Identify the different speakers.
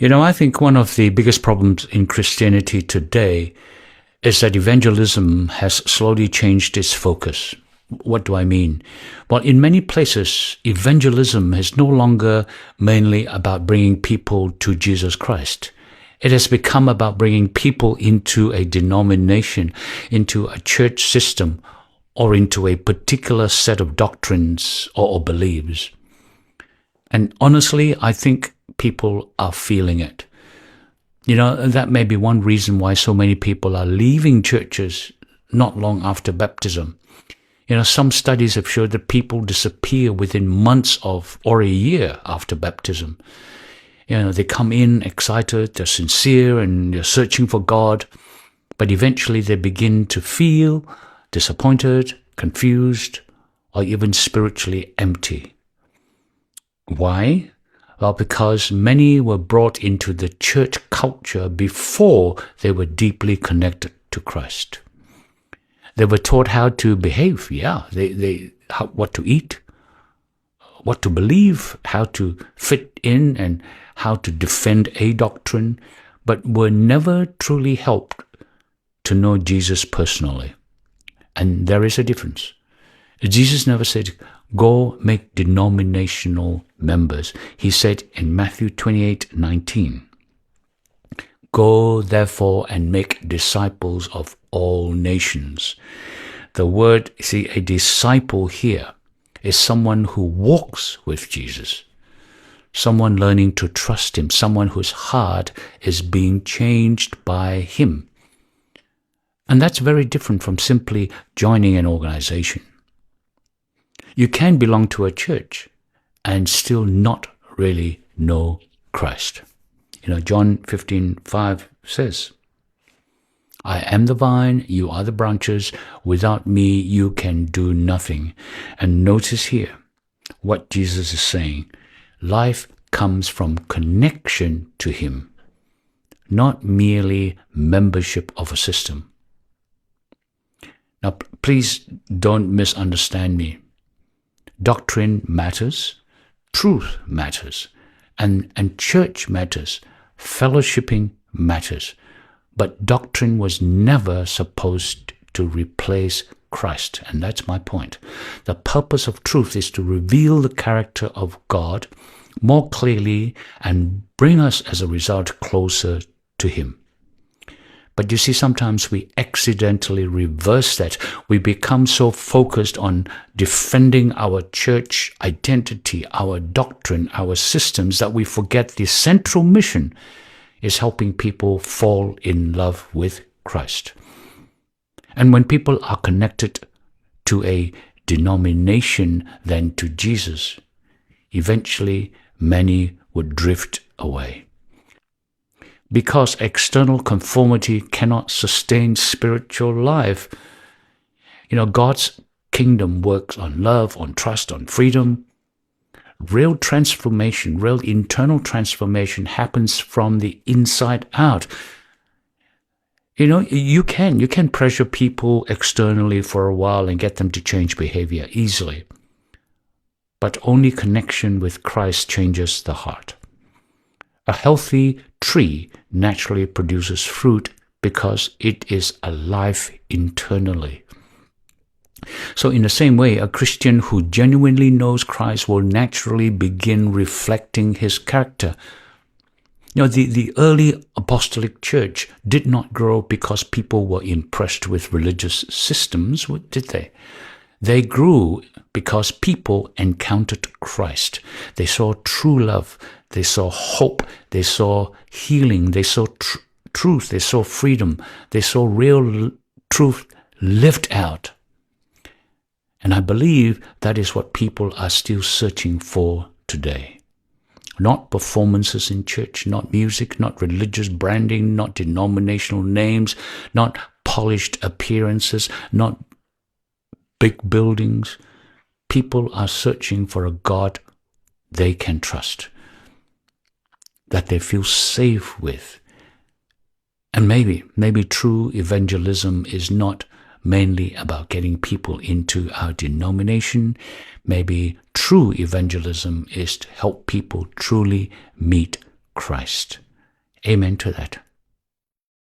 Speaker 1: I think one of the biggest problems in Christianity today is that evangelism has slowly changed its focus. What do I mean? Well, in many places, evangelism is no longer mainly about bringing people to Jesus Christ. It has become about bringing people into a denomination, into a church system, or into a particular set of doctrines or beliefs. And honestly, I think people are feeling it. That may be one reason why so many people are leaving churches not long after baptism. Some studies have showed that people disappear within months of or a year after baptism. They come in excited, they're sincere, and they're searching for God, but eventually they begin to feel disappointed, confused, or even spiritually empty. Why? Well, because many were brought into the church culture before they were deeply connected to Christ. They were taught how to behave, what to eat, what to believe, how to fit in, and how to defend a doctrine, but were never truly helped to know Jesus personally. And there is a difference. Jesus never said, go make denominational members. He said in Matthew 28:19, go therefore and make disciples of all nations. The word, a disciple here is someone who walks with Jesus, someone learning to trust him, someone whose heart is being changed by him. And that's very different from simply joining an organization. You can belong to a church and still not really know Christ. John 15:5 says, I am the vine, you are the branches. Without me, you can do nothing. And notice here what Jesus is saying. Life comes from connection to him, not merely membership of a system. Now, please don't misunderstand me. Doctrine matters, truth matters, and church matters, fellowshipping matters. But doctrine was never supposed to replace Christ, and that's my point. The purpose of truth is to reveal the character of God more clearly and bring us as a result closer to him. But you see, sometimes we accidentally reverse that. We become so focused on defending our church identity, our doctrine, our systems, that we forget the central mission is helping people fall in love with Christ. And when people are connected to a denomination than to Jesus, eventually many would drift away. Because external conformity cannot sustain spiritual life. God's kingdom works on love, on trust, on freedom. Real transformation, real internal transformation happens from the inside out. You can pressure people externally for a while and get them to change behavior easily. But only connection with Christ changes the heart. A healthy tree naturally produces fruit because it is alive internally. So in the same way, a Christian who genuinely knows Christ will naturally begin reflecting his character. The early apostolic church did not grow because people were impressed with religious systems, did they? They grew because people encountered Christ. They saw true love. They saw hope. They saw healing. They saw truth. They saw freedom. They saw real truth lived out. And I believe that is what people are still searching for today. Not performances in church, not music, not religious branding, not denominational names, not polished appearances, not big buildings. People are searching for a God they can trust, that they feel safe with. And maybe true evangelism is not mainly about getting people into our denomination. Maybe true evangelism is to help people truly meet Christ. Amen to that.